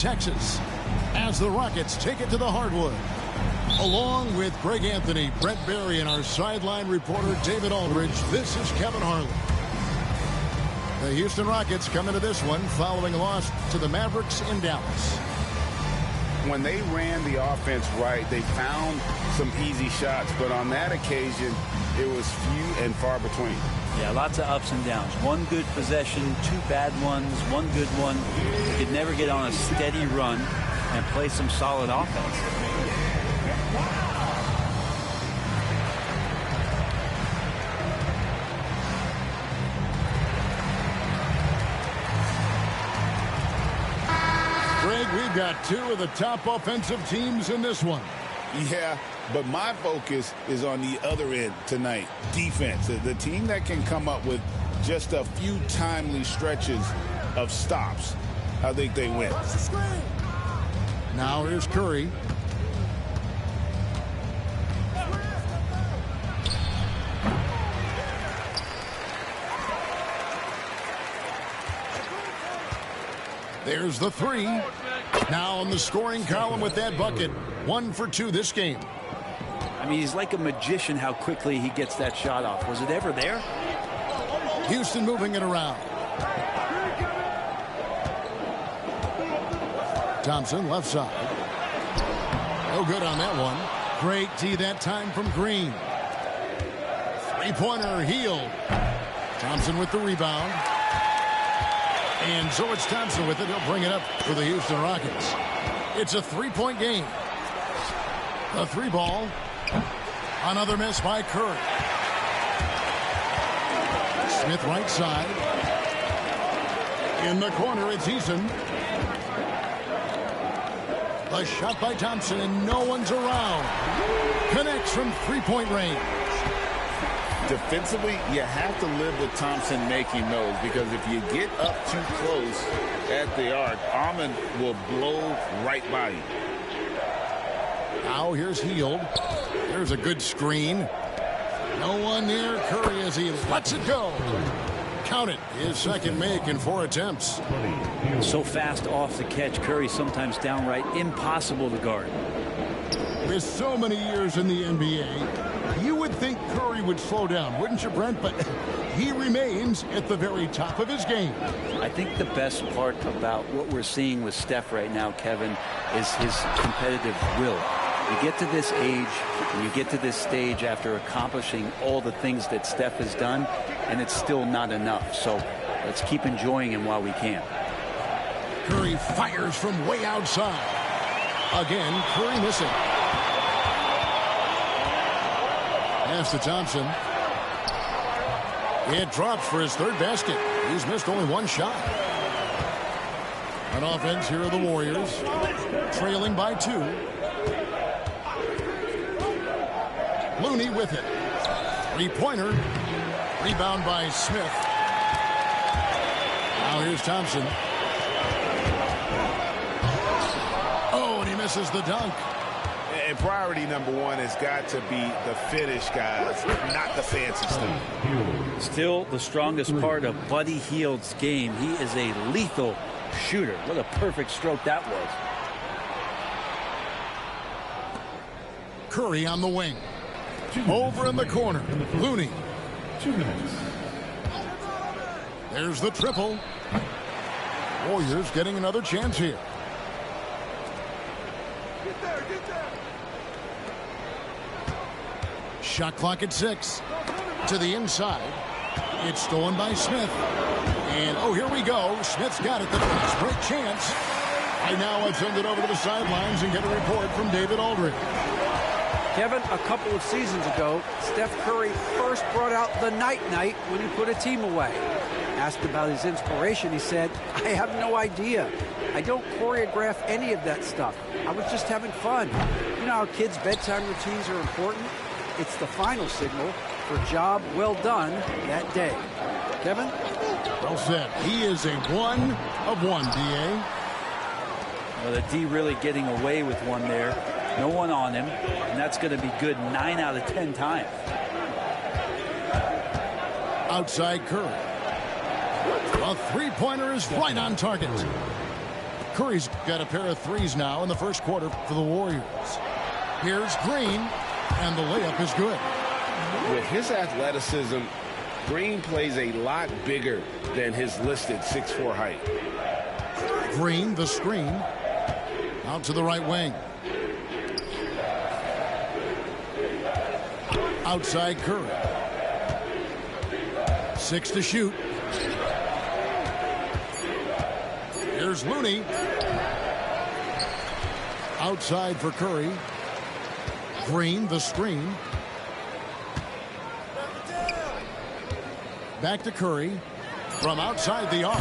Texas, as the Rockets take it to the hardwood. Along with Greg Anthony, Brett Barry, and our sideline reporter David Aldridge, this is Kevin Harlan. The Houston Rockets come into this one following a loss to the Mavericks in Dallas. When they ran the offense right, they found some easy shots, but on that occasion, it was few and far between. Yeah, lots of ups and downs. One good possession, two bad ones, one good one. You could never get on a steady run and play some solid offense. Greg, we've got two of the top offensive teams in this one. Yeah, but my focus is on the other end tonight, defense. The team that can come up with just a few timely stretches of stops, I think they win. Now here's Curry. There's the three. Now on the scoring column with that bucket. 1 for 2 this game. I mean, he's like a magician how quickly he gets that shot off. Was it ever there? Houston moving it around. Thompson left side. No good on that one. Great D that time from Green. Three-pointer Hield. Thompson with the rebound. And so it's Thompson with it. He'll bring it up for the Houston Rockets. It's a three-point game. The three ball. Another miss by Curry. Smith right side. In the corner, it's Eason. The shot by Thompson, and no one's around. Connects from three-point range. Defensively, you have to live with Thompson making those, because if you get up too close at the arc, Ahmed will blow right by you. Now here's Hield. There's a good screen. No one near Curry as he lets it go. Count it. His second make in 4 attempts. So fast off the catch, Curry sometimes downright impossible to guard. With so many years in the NBA, you would think Curry would slow down, wouldn't you, Brent? But he remains at the very top of his game. I think the best part about what we're seeing with Steph right now, Kevin, is his competitive will. You get to this age and you get to this stage after accomplishing all the things that Steph has done, and it's still not enough. So let's keep enjoying him while we can. Curry fires from way outside. Again, Curry missing. Pass to Thompson. It drops for his third basket. He's missed only one shot. On offense, here are the Warriors, trailing by 2. Looney with it. Three-pointer. Rebound by Smith. Now here's Thompson. Oh, and he misses the dunk. And priority number one has got to be the finish, guys, not the fancy stuff. Still the strongest part of Buddy Hield's game. He is a lethal shooter. What a perfect stroke that was. Curry on the wing. Over in the corner. Looney. 2 minutes. There's the triple. Warriors getting another chance here. Get there. Shot clock at 6. To the inside. It's stolen by Smith. And, oh, here we go. Smith's got it. The fast break chance. I now send it over to the sidelines and get a report from David Aldridge. Kevin, a couple of seasons ago, Steph Curry first brought out the night-night when he put a team away. Asked about his inspiration, he said, I have no idea. I don't choreograph any of that stuff. I was just having fun. You know how kids' bedtime routines are important? It's the final signal for job well done that day. Kevin? Well said. He is a 1 of 1, D.A. Well, the D really getting away with one there. No one on him, and that's going to be good 9 out of 10 times. Outside Curry. A three-pointer is right on target. Curry's got a pair of threes now in the first quarter for the Warriors. Here's Green, and the layup is good. With his athleticism, Green plays a lot bigger than his listed 6'4" height. Green, the screen, out to the right wing. Outside Curry. 6 to shoot. Here's Looney. Outside for Curry. Green, the screen. Back to Curry. From outside the arc.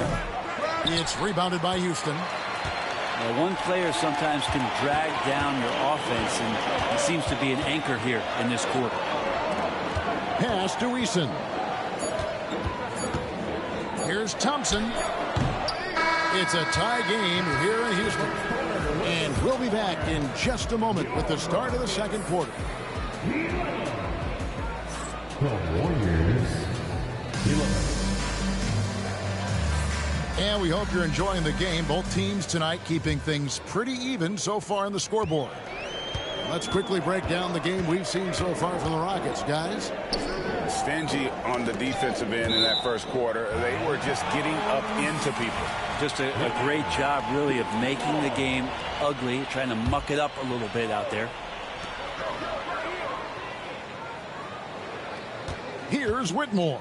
It's rebounded by Houston. Well, one player sometimes can drag down your offense, and he seems to be an anchor here in this quarter. Pass to Eason. Here's Thompson. It's a tie game here in Houston. And we'll be back in just a moment with the start of the second quarter. The Warriors 11. And we hope you're enjoying the game. Both teams tonight keeping things pretty even so far on the scoreboard. Let's quickly break down the game we've seen so far from the Rockets, guys. Stingy on the defensive end in that first quarter. They were just getting up into people. Just a great job, really, of making the game ugly, trying to muck it up a little bit out there. Here's Whitmore.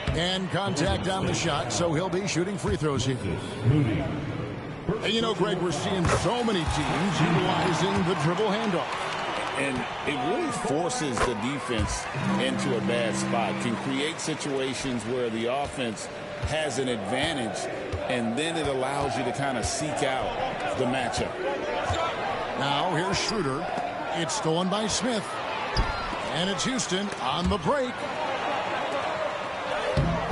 And contact on the shot, so he'll be shooting free throws here. And you know, Greg, we're seeing so many teams utilizing the dribble handoff. And it really forces the defense into a bad spot. Can create situations where the offense has an advantage, and then it allows you to kind of seek out the matchup. Now here's Schroeder. It's stolen by Smith. And it's Houston on the break.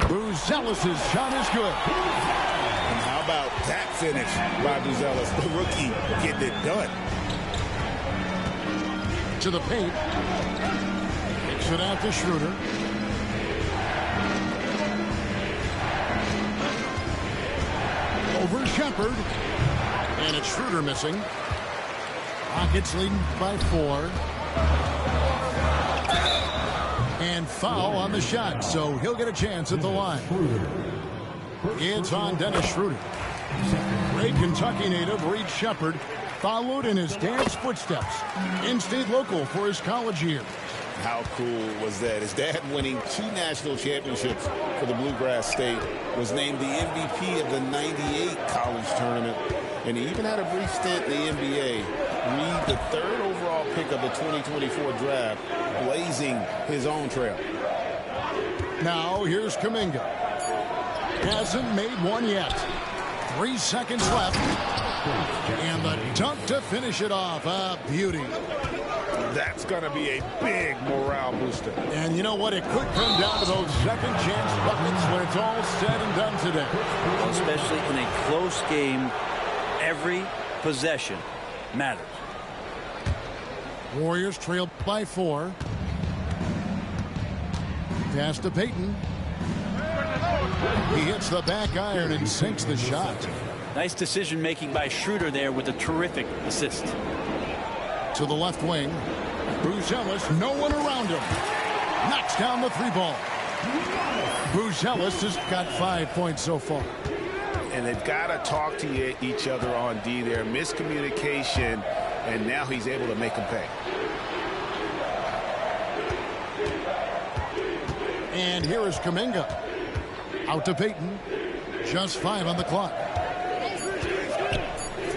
Buzelis' shot is good. And how about that finish by Buzelis, the rookie, getting it done. To the paint. Kicks it out to Schroeder. Over Shepard. And it's Schroeder missing. Rockets leading by 4. And foul on the shot, so he'll get a chance at the line. It's on Dennis Schroeder. Great Kentucky native Reed Shepard followed in his dad's footsteps. In-state local for his college years. How cool was that? His dad winning 2 national championships for the Bluegrass State, was named the MVP of the '98 college tournament, and he even had a brief stint in the NBA. Reed, the 3rd overall pick of the 2024 draft, blazing his own trail. Now here's Kuminga. Hasn't made one yet. 3 seconds left. And the dunk to finish it off. A beauty. That's going to be a big morale booster. And you know what? It could come down to those second chance buckets when it's all said and done today. Especially in a close game, every possession matters. Warriors trailed by 4. Pass to Payton. He hits the back iron and sinks the shot. Nice decision making by Schroeder there with a terrific assist. To the left wing. Buzelis, no one around him. Knocks down the 3-ball. Buzelis has got 5 points so far. And they've got to talk to each other on D there. Miscommunication, and now he's able to make them pay. And here is Kuminga. Out to Payton. Just 5 on the clock.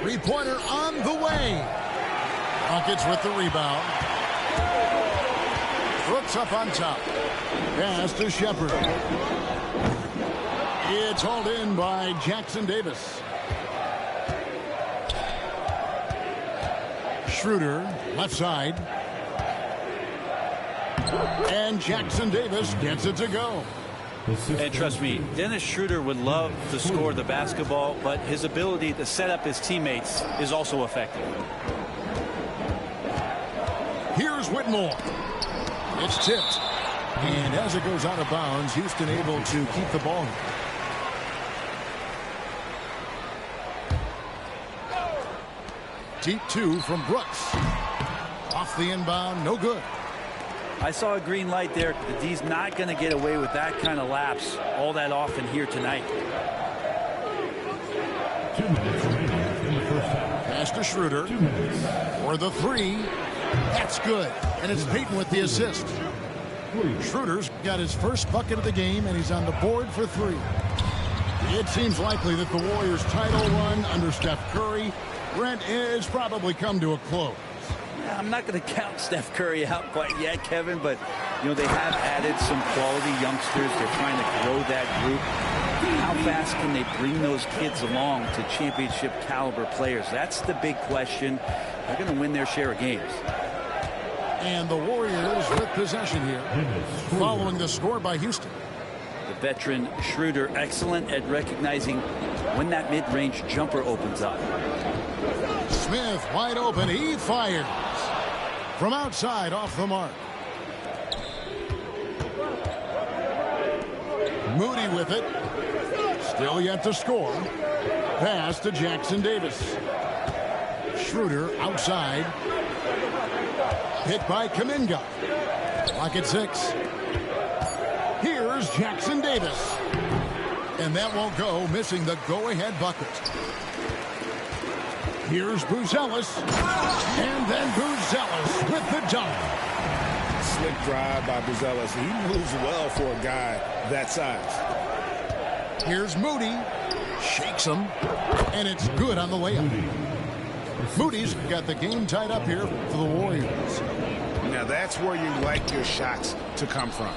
3-pointer on the way. Rockets with the rebound. Brooks up on top. Pass to Shepard. It's hauled in by Jackson Davis. Schroeder, left side. And Jackson Davis gets it to go. And trust me, Dennis Schroeder would love to score the basketball, but his ability to set up his teammates is also effective. Here's Whitmore. It's tipped. And as it goes out of bounds, Houston able to keep the ball. Deep 2 from Brooks. Off the inbound, no good. I saw a green light there. The D's not going to get away with that kind of lapse all that often here tonight. 2 minutes remaining in the first half. Pass to Schroeder. 2 minutes. For the 3. That's good. And it's Payton with the assist. Schroeder's got his first bucket of the game, and he's on the board for 3. It seems likely that the Warriors' title run under Steph Curry, Brent, is probably come to a close. I'm not going to count Steph Curry out quite yet, Kevin, but they have added some quality youngsters. They're trying to grow that group. How fast can they bring those kids along to championship caliber players? That's the big question. They're going to win their share of games. And the Warriors with possession here, following the score by Houston. The veteran Schroeder, excellent at recognizing when that mid-range jumper opens up. Smith wide open. He fires from outside off the mark. Moody with it. Still yet to score. Pass to Jackson Davis. Schroeder outside. Hit by Kuminga. Clock at 6. Here's Jackson Davis. And that won't go, missing the go-ahead bucket. Here's Buzelis. And then Buzelis with the dunk. Slick drive by Buzelis. He moves well for a guy that size. Here's Moody. Shakes him. And it's good on the layup. Moody's got the game tied up here for the Warriors. Now that's where you like your shots to come from.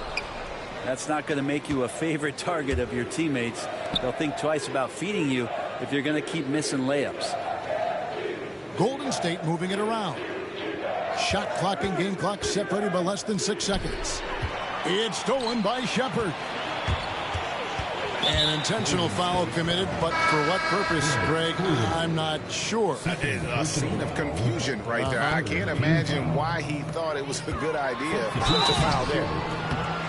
That's not going to make you a favorite target of your teammates. They'll think twice about feeding you if you're going to keep missing layups. Golden State moving it around. Shot clock and game clock separated by less than 6 seconds. It's stolen by Shepherd. An intentional foul committed, but for what purpose, Greg, I'm not sure. A scene of confusion right there. I can't imagine why he thought it was a good idea to foul there.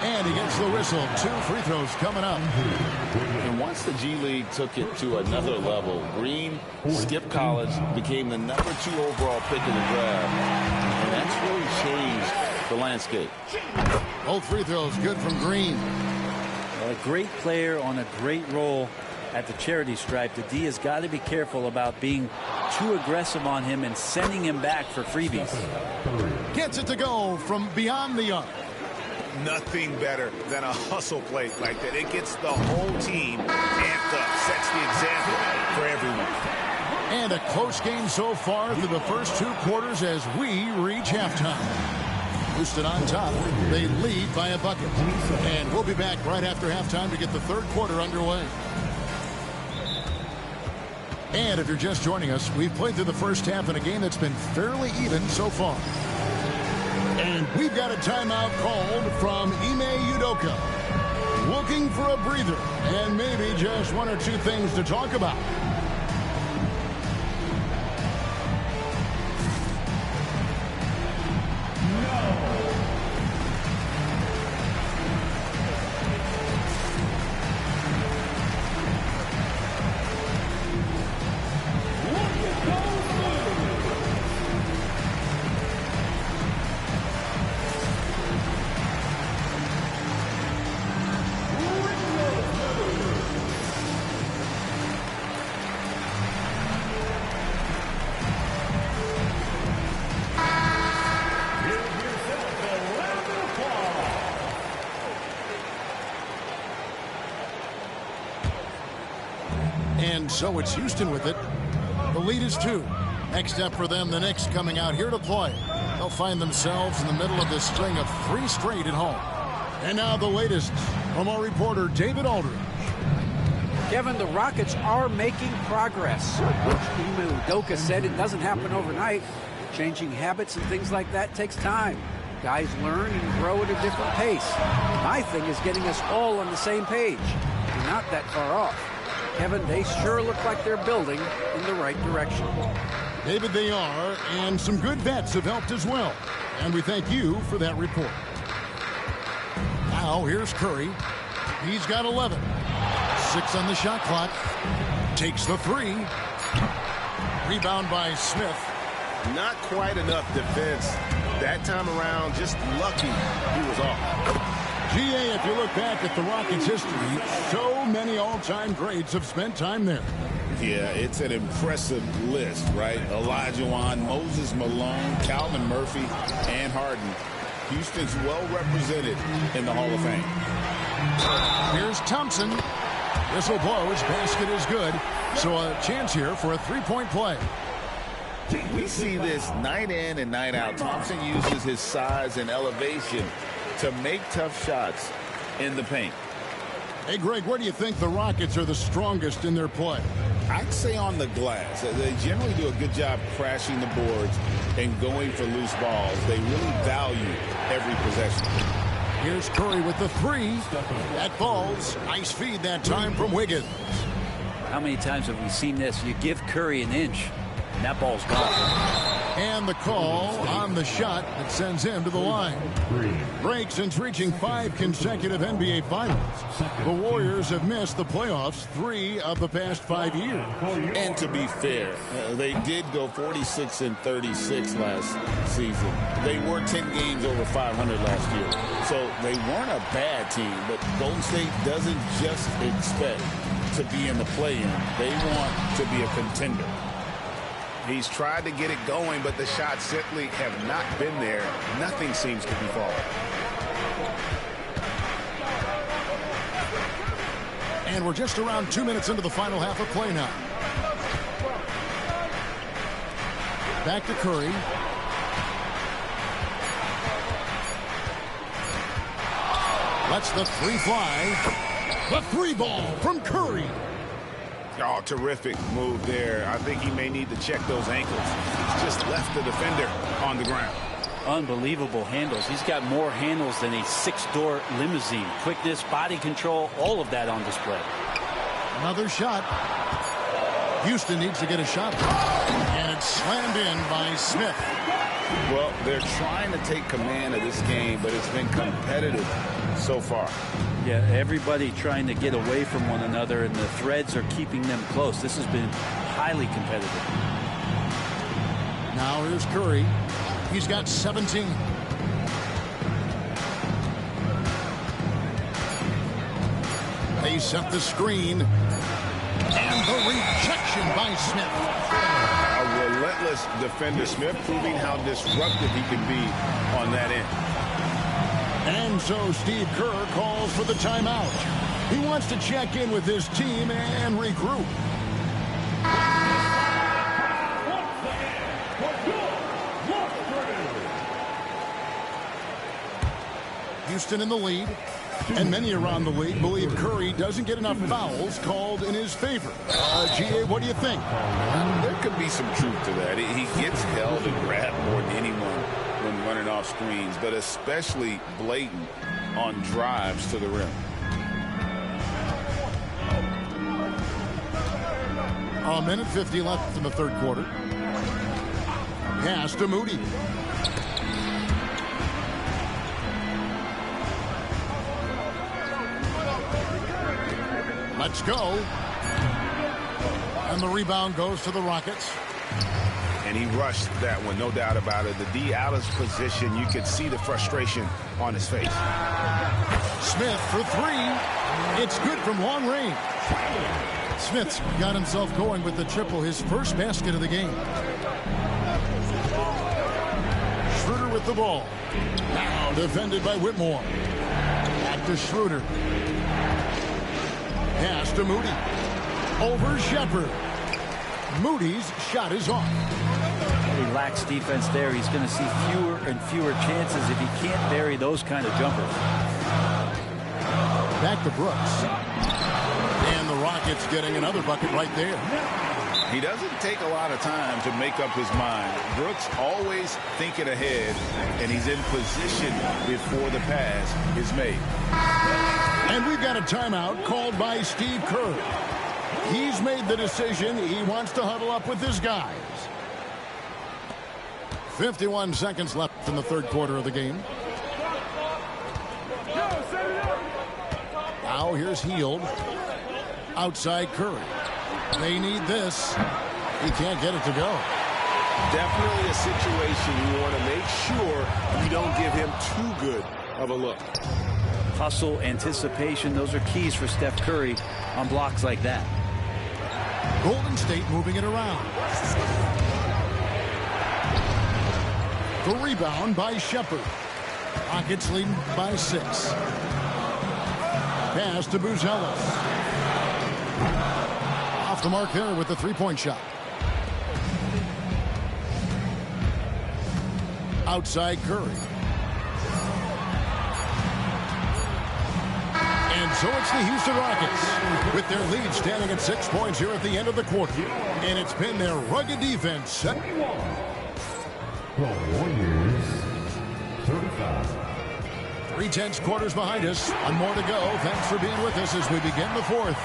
And he gets the whistle. 2 free throws coming up. And once the G League took it to another level, Green skipped college, became the number 2 overall pick in the draft. And that's really changed the landscape. Both free throws good from Green. Well, a great player on a great role at the charity stripe. The D has got to be careful about being too aggressive on him and sending him back for freebies. Gets it to go from beyond the arc. Nothing better than a hustle play like that. It gets the whole team amped up, sets the example for everyone. And a close game so far through the first 2 quarters as we reach halftime. Houston on top. They lead by a bucket. And we'll be back right after halftime to get the 3rd quarter underway. And if you're just joining us, we've played through the first half in a game that's been fairly even so far. And we've got a timeout called from Ime Udoka. Looking for a breather and maybe just 1 or 2 things to talk about. And so it's Houston with it. The lead is 2. Next up for them, the Knicks coming out here to play. They'll find themselves in the middle of this string of 3 straight at home. And now the latest from our reporter, David Aldridge. Kevin, the Rockets are making progress. Coach Ime Udoka said it doesn't happen overnight. Changing habits and things like that takes time. Guys learn and grow at a different pace. My thing is getting us all on the same page. We're not that far off. Kevin, they sure look like they're building in the right direction. David, they are, and some good vets have helped as well. And we thank you for that report. Now, here's Curry. He's got 11. 6 on the shot clock. Takes the 3. Rebound by Smith. Not quite enough defense that time around. Just lucky he was off. GA, if you look back at the Rockets' history, so many all-time greats have spent time there. Yeah, it's an impressive list, right? Olajuwon, Moses Malone, Calvin Murphy, and Harden. Houston's well represented in the Hall of Fame. Here's Thompson. Whistle blows. Basket is good. So a chance here for a three-point play. We see this night in and night out. Thompson uses his size and elevation to make tough shots in the paint. Hey, Greg, where do you think the Rockets are the strongest in their play? I'd say on the glass. They generally do a good job crashing the boards and going for loose balls. They really value every possession. Here's Curry with the three. That falls. Nice feed that time from Wiggins. How many times have we seen this? You give Curry an inch, and that ball's gone. And the call on the shot that sends him to the line. Break since reaching 5 consecutive NBA Finals. The Warriors have missed the playoffs 3 of the past 5 years. And to be fair, they did go 46-36 last season. They were 10 games over 500 last year. So they weren't a bad team, but Golden State doesn't just expect to be in the play-in. They want to be a contender. He's tried to get it going, but the shots simply have not been there. Nothing seems to be falling. And we're just around 2 minutes into the final half of play now. Back to Curry. Lets the three fly. The three ball from Curry. Oh, terrific move there. I think he may need to check those ankles. He's just left the defender on the ground. Unbelievable handles. He's got more handles than a 6-door limousine. Quickness, body control, all of that on display. Another shot. Houston needs to get a shot. And it's slammed in by Smith. Well, they're trying to take command of this game, but it's been competitive so far. Yeah, everybody trying to get away from one another, and the threads are keeping them close. This has been highly competitive. Now here's Curry. He's got 17. They set the screen. And the rejection by Smith. A relentless defender. Smith proving how disruptive he can be on that end. And so Steve Kerr calls for the timeout. He wants to check in with his team and regroup. Houston in the lead, and many around the league believe Curry doesn't get enough fouls called in his favor. GA, what do you think? There could be some truth to that. He gets held and grabbed more than anyone when running off screens, but especially blatant on drives to the rim. A minute 50 left in the third quarter. Pass to Moody. Let's go. And the rebound goes to the Rockets. And he rushed that one, no doubt about it. The D out of position, you could see the frustration on his face. Smith for three. It's good from long range. Smith's got himself going with the triple, his first basket of the game. Schroeder with the ball. Now defended by Whitmore. Back to Schroeder. Pass to Moody. Over Shepherd. Moody's shot is off. Relaxed defense there. He's going to see fewer and fewer chances if he can't bury those kind of jumpers. Back to Brooks. And the Rockets getting another bucket right there. He doesn't take a lot of time to make up his mind. Brooks always thinking ahead, and he's in position before the pass is made. And we've got a timeout called by Steve Kerr. He's made the decision. He wants to huddle up with his guys. 51 seconds left in the third quarter of the game. Now here's Hield. Outside Curry. They need this. He can't get it to go. Definitely a situation you want to make sure you don't give him too good of a look. Hustle, anticipation, those are keys for Steph Curry on blocks like that. Golden State moving it around. The rebound by Shepherd. Rockets leading by 6. Pass to Buzelis. Off the mark there with the three-point shot. Outside Curry. And so it's the Houston Rockets with their lead standing at 6 points here at the end of the quarter. And it's been their rugged defense. The Warriors, 35. 3/10 quarters behind us. One more to go. Thanks for being with us as we begin the fourth.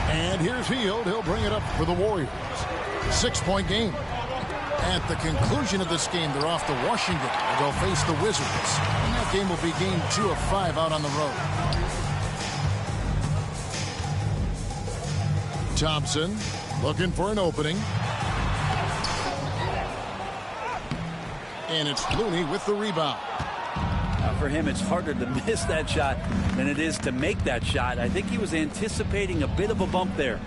And here's Hield. He'll bring it up for the Warriors. 6-point game. At the conclusion of this game, they're off to Washington. They'll face the Wizards. And that game will be game 2 of 5 out on the road. Thompson looking for an opening. And it's Looney with the rebound. For him, it's harder to miss that shot than it is to make that shot. I think he was anticipating a bit of a bump there.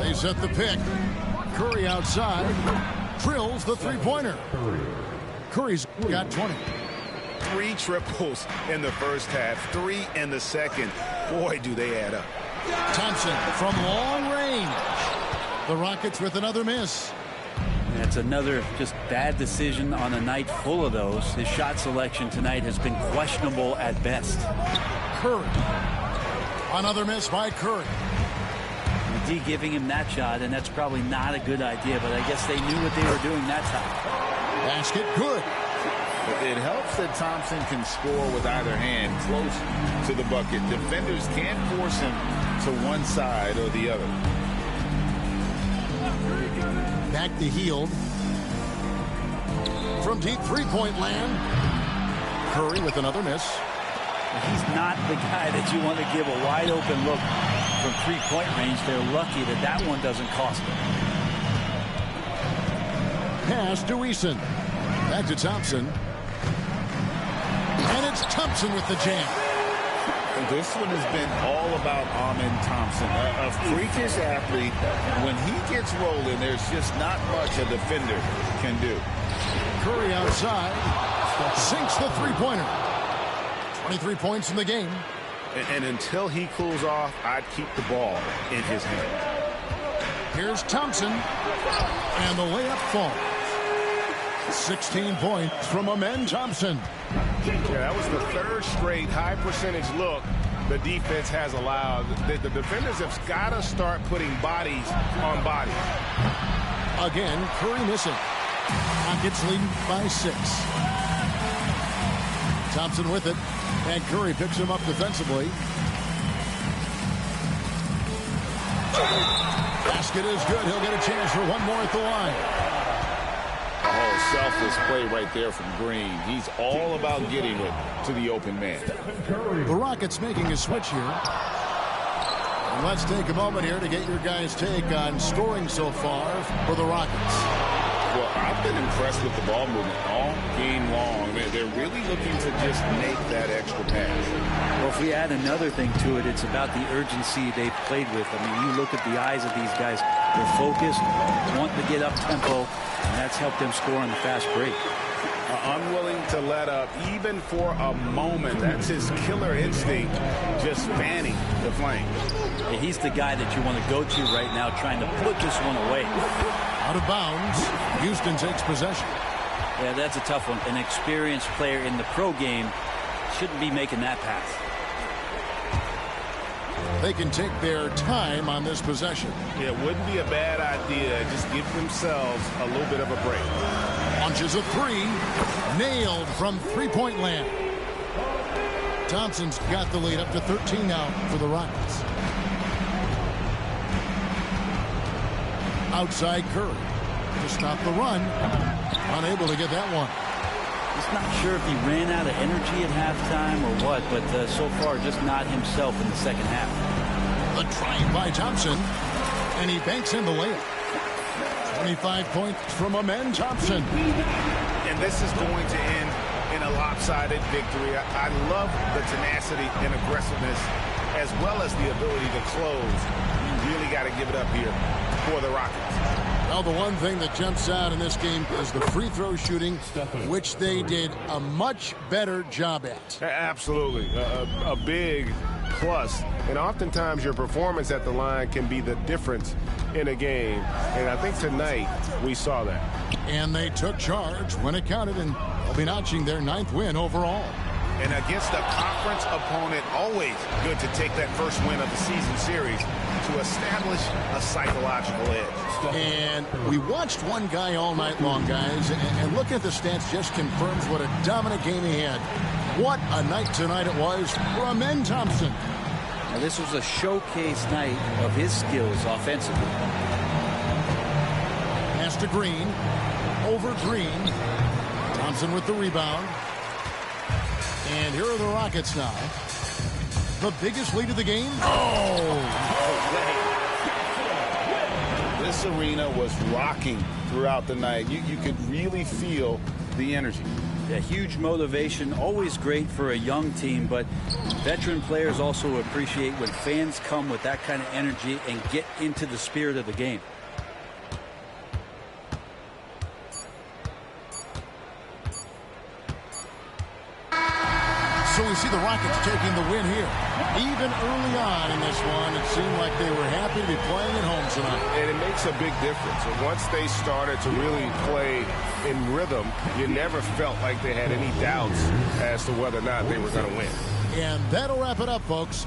They set the pick. Curry outside. Drills the three-pointer. Curry's got 20. 3 triples in the first half, 3 in the second. Boy, do they add up. Thompson from long range. The Rockets with another miss. That's another just bad decision on a night full of those. His shot selection tonight has been questionable at best. Curry. Another miss by Curry. D giving him that shot, and that's probably not a good idea, but I guess they knew what they were doing that time. Basket good. It helps that Thompson can score with either hand close to the bucket. Defenders can't force him to one side or the other. Back to Hield. From deep three-point land. Curry with another miss. He's not the guy that you want to give a wide-open look from three-point range. They're lucky that that one doesn't cost them. Pass to Eason. Back to Thompson. And it's Thompson with the jam. This one has been all about Amen Thompson, a freakish athlete. When he gets rolling, there's just not much a defender can do. Curry outside. Sinks the three-pointer. 23 points in the game. And until he cools off, I'd keep the ball in his hand. Here's Thompson. And the layup falls. 16 points from Amen Thompson. Yeah, that was the third straight high percentage look the defense has allowed. The defenders have got to start putting bodies on bodies. Again, Curry missing. Rockets leading by 6. Thompson with it. And Curry picks him up defensively. Basket is good. He'll get a chance for one more at the line. Oh, selfless play right there from Green. He's all about getting it to the open man. The Rockets making a switch here. And let's take a moment here to get your guys' take on scoring so far for the Rockets. Well, I've been impressed with the ball movement all game long. They're really looking to just make that extra pass. Well, if we add another thing to it, it's about the urgency they've played with. I mean, you look at the eyes of these guys. They're focused, wanting to get up tempo, and that's helped them score on the fast break. Unwilling to let up even for a moment. That's his killer instinct, just fanning the flame. Yeah, he's the guy that you want to go to right now, trying to put this one away. Out of bounds. Houston takes possession. Yeah, that's a tough one. An experienced player in the pro game shouldn't be making that pass. They can take their time on this possession. Yeah, it wouldn't be a bad idea. Just give themselves a little bit of a break. Launches a three. Nailed from three-point land. Thompson's got the lead up to 13 now for the Rockets. Outside Curry to stop the run. Unable to get that one. Just not sure if he ran out of energy at halftime or what, but so far just not himself in the second half. The drive by Thompson. And he banks in the layup. 25 points from Amen Thompson. And this is going to end in a lopsided victory. I love the tenacity and aggressiveness as well as the ability to close. You really got to give it up here for the Rockets. Well, the one thing that jumps out in this game is the free throw shooting, which they did a much better job at. Absolutely. A big plus. And oftentimes your performance at the line can be the difference in a game. And I think tonight we saw that. And they took charge when it counted, and they'll be notching their 9th win overall. And against a conference opponent, always good to take that first win of the season series to establish a psychological edge. And we watched one guy all night long, guys, and looking at the stats just confirms what a dominant game he had. What a night tonight it was for Amen Thompson. Now, this was a showcase night of his skills offensively. Pass to Green. Over Green. Thompson with the rebound. And here are the Rockets now. The biggest lead of the game. This arena was rocking throughout the night. You could really feel the energy. Yeah, huge motivation, always great for a young team, but veteran players also appreciate when fans come with that kind of energy and get into the spirit of the game. So we see the Rockets taking the win here. Even early on in this one, it seemed like they were happy to be playing at home tonight. And it makes a big difference. And once they started to really play in rhythm, you never felt like they had any doubts as to whether or not they were going to win. And that'll wrap it up, folks.